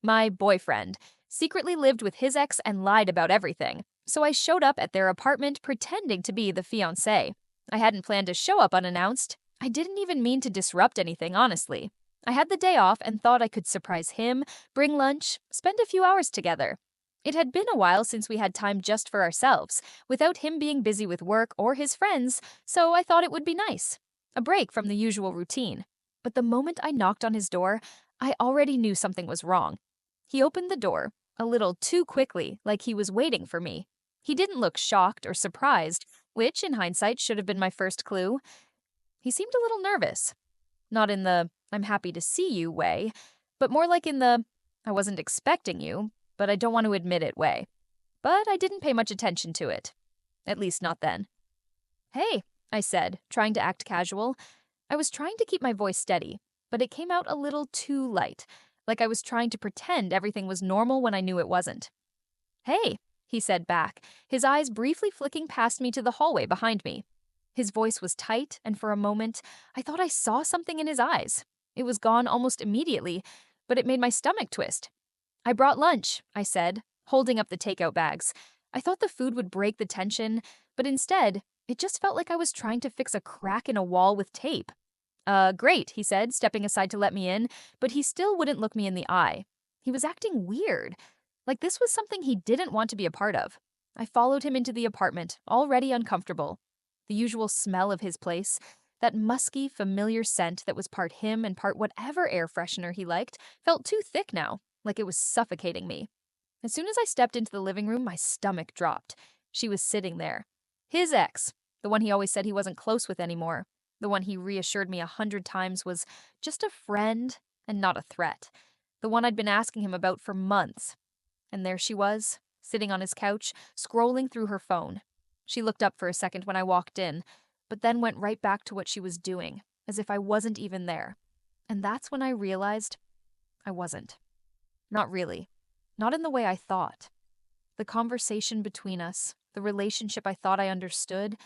My boyfriend secretly lived with his ex and lied about everything, so I showed up at their apartment pretending to be the fiancé. I hadn't planned to show up unannounced. I didn't even mean to disrupt anything, honestly. I had the day off and thought I could surprise him, bring lunch, spend a few hours together. It had been a while since we had time just for ourselves, without him being busy with work or his friends, so I thought it would be nice. A break from the usual routine. But the moment I knocked on his door, I already knew something was wrong. He opened the door, a little too quickly, like he was waiting for me. He didn't look shocked or surprised, which, in hindsight, should have been my first clue. He seemed a little nervous. Not in the "I'm happy to see you" way, but more like in the "I wasn't expecting you, but I don't want to admit it" way. But I didn't pay much attention to it. At least not then. "Hey," I said, trying to act casual. I was trying to keep my voice steady, but it came out a little too light, like I was trying to pretend everything was normal when I knew it wasn't. "Hey," he said back, his eyes briefly flicking past me to the hallway behind me. His voice was tight, and for a moment, I thought I saw something in his eyes. It was gone almost immediately, but it made my stomach twist. "I brought lunch," I said, holding up the takeout bags. I thought the food would break the tension, but instead, it just felt like I was trying to fix a crack in a wall with tape. Great," he said, stepping aside to let me in, but he still wouldn't look me in the eye. He was acting weird, like this was something he didn't want to be a part of. I followed him into the apartment, already uncomfortable. The usual smell of his place, that musky, familiar scent that was part him and part whatever air freshener he liked, felt too thick now, like it was suffocating me. As soon as I stepped into the living room, my stomach dropped. She was sitting there. His ex, the one he always said he wasn't close with anymore, the one he reassured me 100 times was just a friend and not a threat, the one I'd been asking him about for months. And there she was, sitting on his couch, scrolling through her phone. She looked up for a second when I walked in, but then went right back to what she was doing, as if I wasn't even there. And that's when I realized I wasn't. Not really. Not in the way I thought. The conversation between us, the relationship I thought I understood,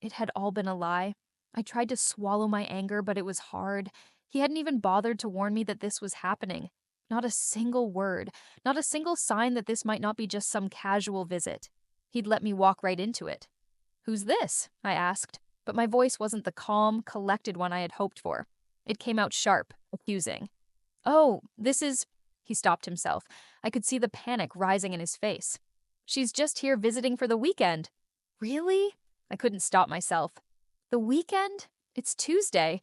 it had all been a lie. I tried to swallow my anger, but it was hard. He hadn't even bothered to warn me that this was happening. Not a single word, not a single sign that this might not be just some casual visit. He'd let me walk right into it. "Who's this?" I asked, but my voice wasn't the calm, collected one I had hoped for. It came out sharp, accusing. "Oh, this is—" He stopped himself. I could see the panic rising in his face. "She's just here visiting for the weekend." "Really?" I couldn't stop myself. "The weekend? It's Tuesday."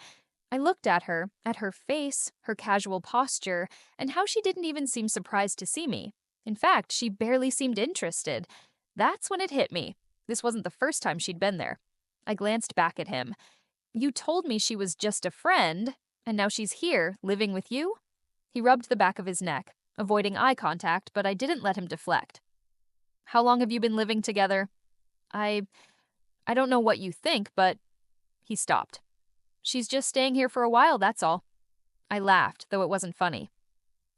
I looked at her face, her casual posture, and how she didn't even seem surprised to see me. In fact, she barely seemed interested. That's when it hit me. This wasn't the first time she'd been there. I glanced back at him. "You told me she was just a friend, and now she's here, living with you?" He rubbed the back of his neck, avoiding eye contact, but I didn't let him deflect. "How long have you been living together?" I don't know what you think, but—" He stopped. "She's just staying here for a while, that's all." I laughed, though it wasn't funny.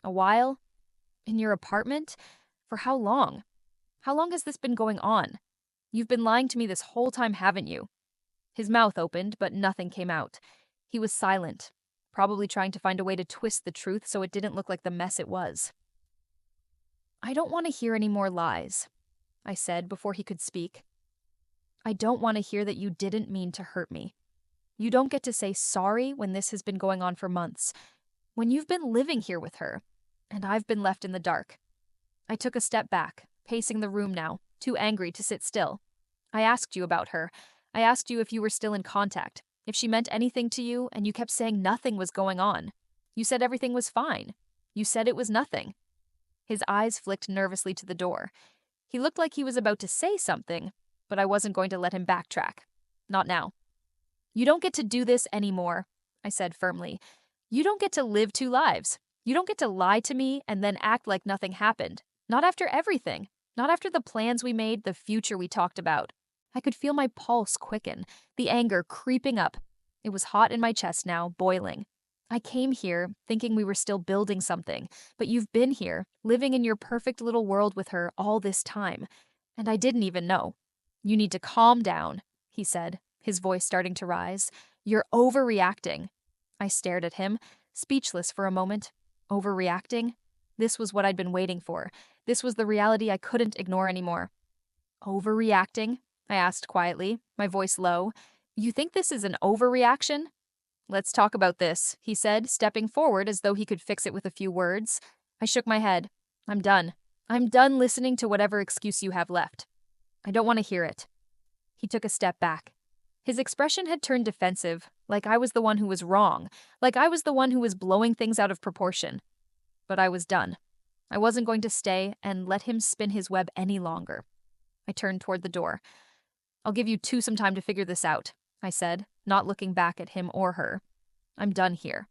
"A while? In your apartment? For how long? How long has this been going on? You've been lying to me this whole time, haven't you?" His mouth opened, but nothing came out. He was silent, probably trying to find a way to twist the truth so it didn't look like the mess it was. "I don't want to hear any more lies," I said before he could speak. "I don't want to hear that you didn't mean to hurt me. You don't get to say sorry when this has been going on for months, when you've been living here with her, and I've been left in the dark." I took a step back, pacing the room now, too angry to sit still. "I asked you about her. I asked you if you were still in contact, if she meant anything to you, and you kept saying nothing was going on. You said everything was fine. You said it was nothing." His eyes flicked nervously to the door. He looked like he was about to say something, but I wasn't going to let him backtrack. Not now. "You don't get to do this anymore," I said firmly. "You don't get to live two lives. You don't get to lie to me and then act like nothing happened. Not after everything. Not after the plans we made, the future we talked about." I could feel my pulse quicken, the anger creeping up. It was hot in my chest now, boiling. "I came here thinking we were still building something, but you've been here, living in your perfect little world with her all this time. And I didn't even know." "You need to calm down," he said, his voice starting to rise. "You're overreacting." I stared at him, speechless for a moment. Overreacting? This was what I'd been waiting for. This was the reality I couldn't ignore anymore. Overreacting? I asked quietly, my voice low. You think this is an overreaction? Let's talk about this, he said, stepping forward as though he could fix it with a few words. I shook my head. I'm done. I'm done listening to whatever excuse you have left. I don't want to hear it. He took a step back. His expression had turned defensive, like I was the one who was wrong, like I was the one who was blowing things out of proportion. But I was done. I wasn't going to stay and let him spin his web any longer. I turned toward the door. I'll give you two some time to figure this out, I said, not looking back at him or her. I'm done here.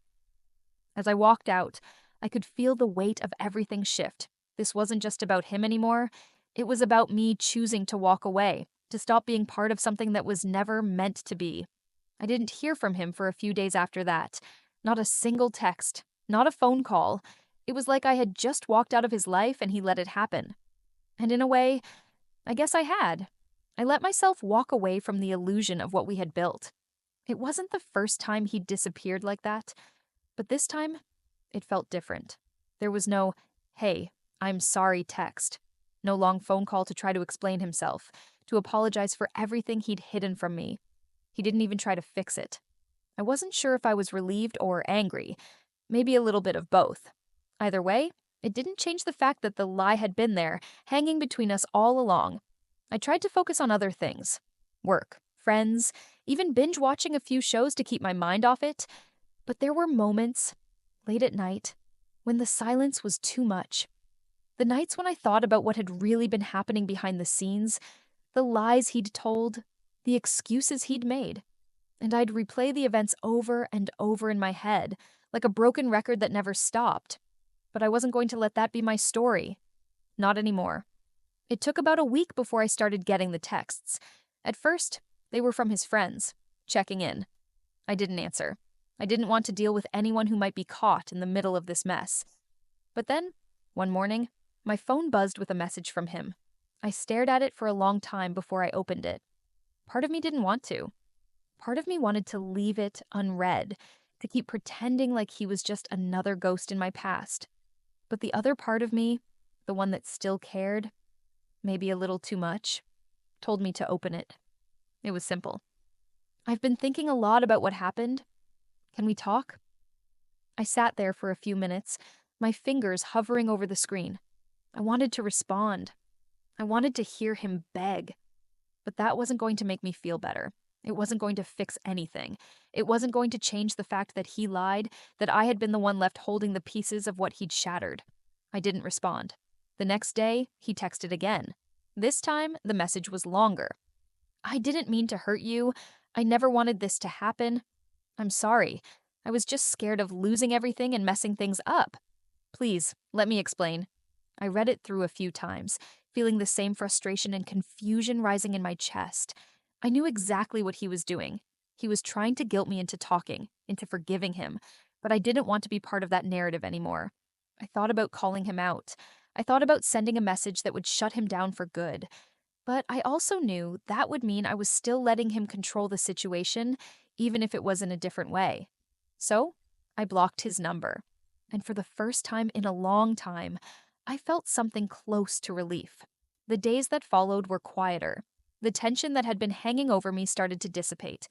As I walked out, I could feel the weight of everything shift. This wasn't just about him anymore. It was about me choosing to walk away, to stop being part of something that was never meant to be. I didn't hear from him for a few days after that. Not a single text, not a phone call. It was like I had just walked out of his life and he let it happen. And in a way, I guess I had. I let myself walk away from the illusion of what we had built. It wasn't the first time he'd disappeared like that, but this time, it felt different. There was no, hey, I'm sorry text. No long phone call to try to explain himself, to apologize for everything he'd hidden from me. He didn't even try to fix it. I wasn't sure if I was relieved or angry, maybe a little bit of both. Either way, it didn't change the fact that the lie had been there, hanging between us all along. I tried to focus on other things. Work, friends, even binge watching a few shows to keep my mind off it. But there were moments, late at night, when the silence was too much. The nights when I thought about what had really been happening behind the scenes, the lies he'd told, the excuses he'd made. And I'd replay the events over and over in my head, like a broken record that never stopped. But I wasn't going to let that be my story. Not anymore. It took about a week before I started getting the texts. At first, they were from his friends, checking in. I didn't answer. I didn't want to deal with anyone who might be caught in the middle of this mess. But then, one morning, my phone buzzed with a message from him. I stared at it for a long time before I opened it. Part of me didn't want to. Part of me wanted to leave it unread, to keep pretending like he was just another ghost in my past. But the other part of me, the one that still cared, maybe a little too much, told me to open it. It was simple. I've been thinking a lot about what happened. Can we talk? I sat there for a few minutes, my fingers hovering over the screen. I wanted to respond. I wanted to hear him beg. But that wasn't going to make me feel better. It wasn't going to fix anything. It wasn't going to change the fact that he lied, that I had been the one left holding the pieces of what he'd shattered. I didn't respond. The next day, he texted again. This time, the message was longer. I didn't mean to hurt you. I never wanted this to happen. I'm sorry. I was just scared of losing everything and messing things up. Please, let me explain. I read it through a few times, feeling the same frustration and confusion rising in my chest. I knew exactly what he was doing. He was trying to guilt me into talking, into forgiving him, but I didn't want to be part of that narrative anymore. I thought about calling him out. I thought about sending a message that would shut him down for good. But I also knew that would mean I was still letting him control the situation, even if it was in a different way. So, I blocked his number. And for the first time in a long time, I felt something close to relief. The days that followed were quieter. The tension that had been hanging over me started to dissipate.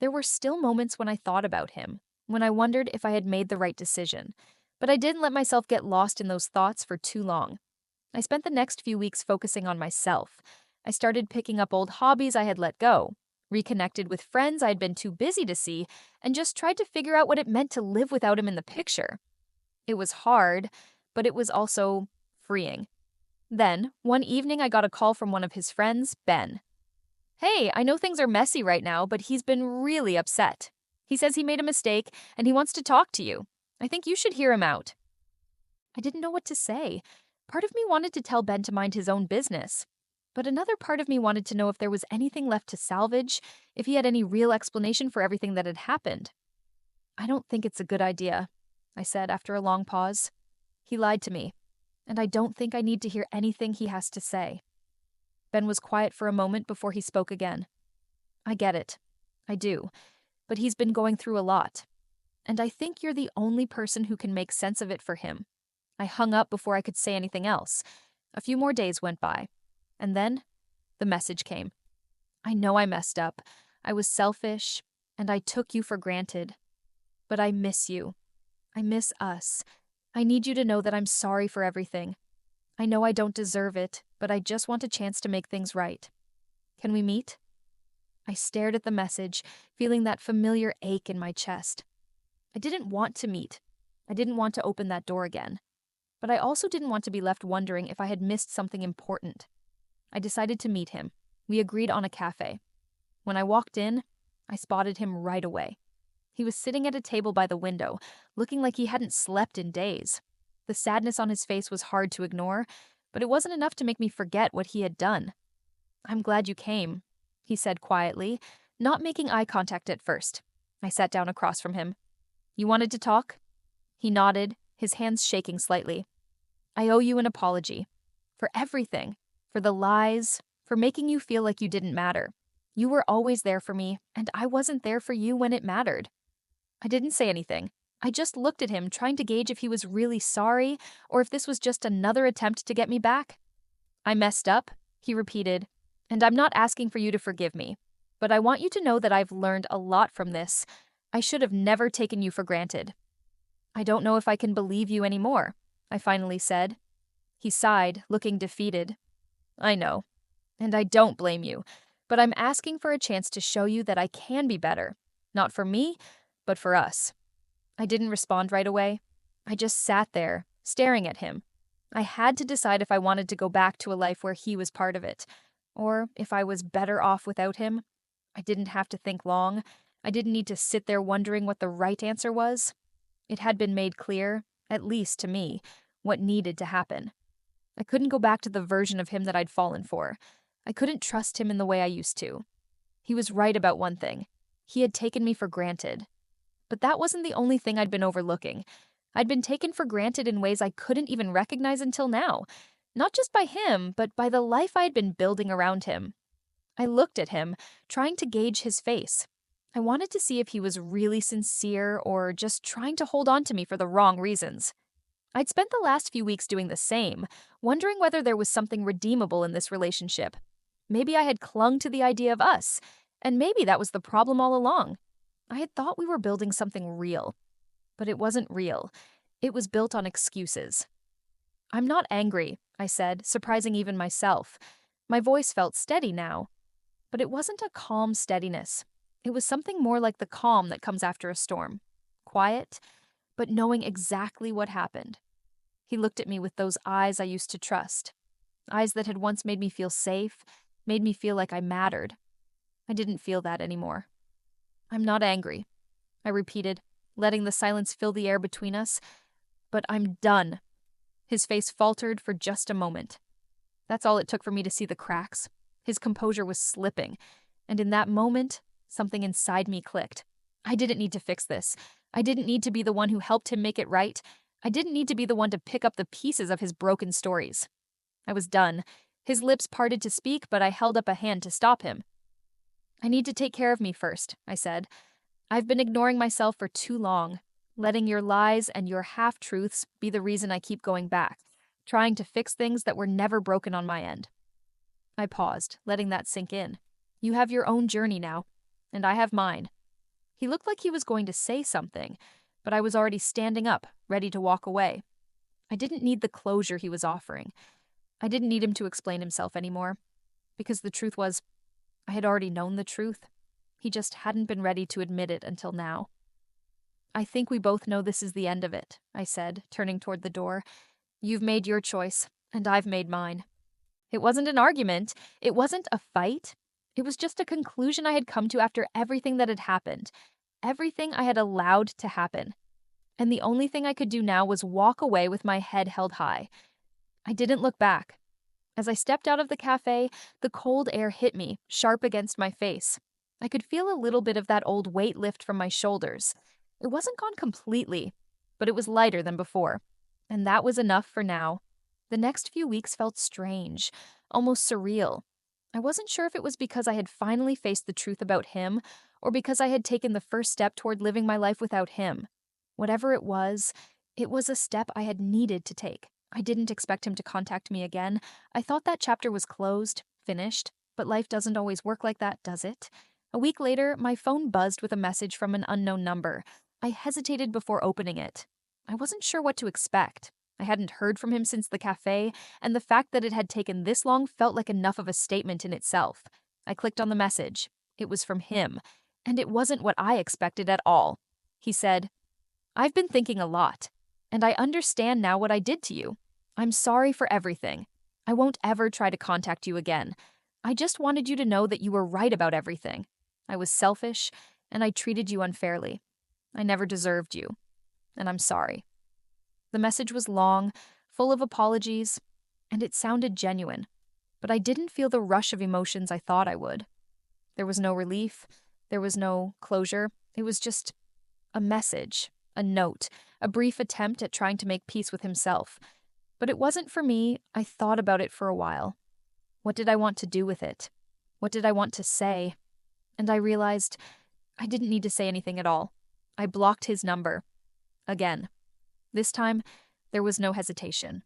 There were still moments when I thought about him, when I wondered if I had made the right decision. But I didn't let myself get lost in those thoughts for too long. I spent the next few weeks focusing on myself. I started picking up old hobbies I had let go, reconnected with friends I had been too busy to see, and just tried to figure out what it meant to live without him in the picture. It was hard, but it was also freeing. Then, one evening I got a call from one of his friends, Ben. Hey, I know things are messy right now, but he's been really upset. He says he made a mistake, and he wants to talk to you. I think you should hear him out. I didn't know what to say. Part of me wanted to tell Ben to mind his own business. But another part of me wanted to know if there was anything left to salvage, if he had any real explanation for everything that had happened. I don't think it's a good idea, I said after a long pause. He lied to me, and I don't think I need to hear anything he has to say. Ben was quiet for a moment before he spoke again. I get it. I do. But he's been going through a lot. And I think you're the only person who can make sense of it for him. I hung up before I could say anything else. A few more days went by. And then the message came. I know I messed up. I was selfish, and I took you for granted. But I miss you. I miss us. I need you to know that I'm sorry for everything. I know I don't deserve it, but I just want a chance to make things right. Can we meet? I stared at the message, feeling that familiar ache in my chest. I didn't want to meet. I didn't want to open that door again. But I also didn't want to be left wondering if I had missed something important. I decided to meet him. We agreed on a cafe. When I walked in, I spotted him right away. He was sitting at a table by the window, looking like he hadn't slept in days. The sadness on his face was hard to ignore, but it wasn't enough to make me forget what he had done. I'm glad you came, he said quietly, not making eye contact at first. I sat down across from him. You wanted to talk? He nodded, his hands shaking slightly. I owe you an apology. For everything. For the lies. For making you feel like you didn't matter. You were always there for me, and I wasn't there for you when it mattered. I didn't say anything. I just looked at him, trying to gauge if he was really sorry, or if this was just another attempt to get me back. I messed up, he repeated, and I'm not asking for you to forgive me. But I want you to know that I've learned a lot from this. I should have never taken you for granted. I don't know if I can believe you anymore, I finally said. He sighed, looking defeated. I know, and I don't blame you, but I'm asking for a chance to show you that I can be better. Not for me, but for us. I didn't respond right away. I just sat there, staring at him. I had to decide if I wanted to go back to a life where he was part of it, or if I was better off without him. I didn't have to think long. I didn't need to sit there wondering what the right answer was. It had been made clear, at least to me, what needed to happen. I couldn't go back to the version of him that I'd fallen for. I couldn't trust him in the way I used to. He was right about one thing. He had taken me for granted. But that wasn't the only thing I'd been overlooking. I'd been taken for granted in ways I couldn't even recognize until now. Not just by him, but by the life I had been building around him. I looked at him, trying to gauge his face. I wanted to see if he was really sincere or just trying to hold on to me for the wrong reasons. I'd spent the last few weeks doing the same, wondering whether there was something redeemable in this relationship. Maybe I had clung to the idea of us, and maybe that was the problem all along. I had thought we were building something real, but it wasn't real. It was built on excuses. I'm not angry, I said, surprising even myself. My voice felt steady now, but it wasn't a calm steadiness. It was something more like the calm that comes after a storm. Quiet, but knowing exactly what happened. He looked at me with those eyes I used to trust. Eyes that had once made me feel safe, made me feel like I mattered. I didn't feel that anymore. I'm not angry, I repeated, letting the silence fill the air between us. But I'm done. His face faltered for just a moment. That's all it took for me to see the cracks. His composure was slipping, and in that moment, something inside me clicked. I didn't need to fix this. I didn't need to be the one who helped him make it right. I didn't need to be the one to pick up the pieces of his broken stories. I was done. His lips parted to speak, but I held up a hand to stop him. I need to take care of me first, I said. I've been ignoring myself for too long, letting your lies and your half-truths be the reason I keep going back, trying to fix things that were never broken on my end. I paused, letting that sink in. You have your own journey now, and I have mine. He looked like he was going to say something, but I was already standing up, ready to walk away. I didn't need the closure he was offering. I didn't need him to explain himself anymore, because the truth was, I had already known the truth. He just hadn't been ready to admit it until now. I think we both know this is the end of it, I said, turning toward the door. You've made your choice, and I've made mine. It wasn't an argument. It wasn't a fight. It was just a conclusion I had come to after everything that had happened, everything I had allowed to happen. And the only thing I could do now was walk away with my head held high. I didn't look back. As I stepped out of the cafe, the cold air hit me, sharp against my face. I could feel a little bit of that old weight lift from my shoulders. It wasn't gone completely, but it was lighter than before. And that was enough for now. The next few weeks felt strange, almost surreal. I wasn't sure if it was because I had finally faced the truth about him, or because I had taken the first step toward living my life without him. Whatever it It was a step I had needed to take. I didn't expect him to contact me again. I thought that chapter was closed, finished, but life doesn't always work like that, does it? A week later, my phone buzzed with a message from an unknown number. I hesitated before opening it. I wasn't sure what to expect. I hadn't heard from him since the cafe, and the fact that it had taken this long felt like enough of a statement in itself. I clicked on the message. It was from him, and it wasn't what I expected at all. He said, "I've been thinking a lot, and I understand now what I did to you. I'm sorry for everything. I won't ever try to contact you again. I just wanted you to know that you were right about everything. I was selfish, and I treated you unfairly. I never deserved you, and I'm sorry." The message was long, full of apologies, and it sounded genuine, but I didn't feel the rush of emotions I thought I would. There was no relief, there was no closure. It was just a message, a note, a brief attempt at trying to make peace with himself. But it wasn't for me. I thought about it for a while. What did I want to do with it? What did I want to say? And I realized I didn't need to say anything at all. I blocked his number. Again. This time, there was no hesitation.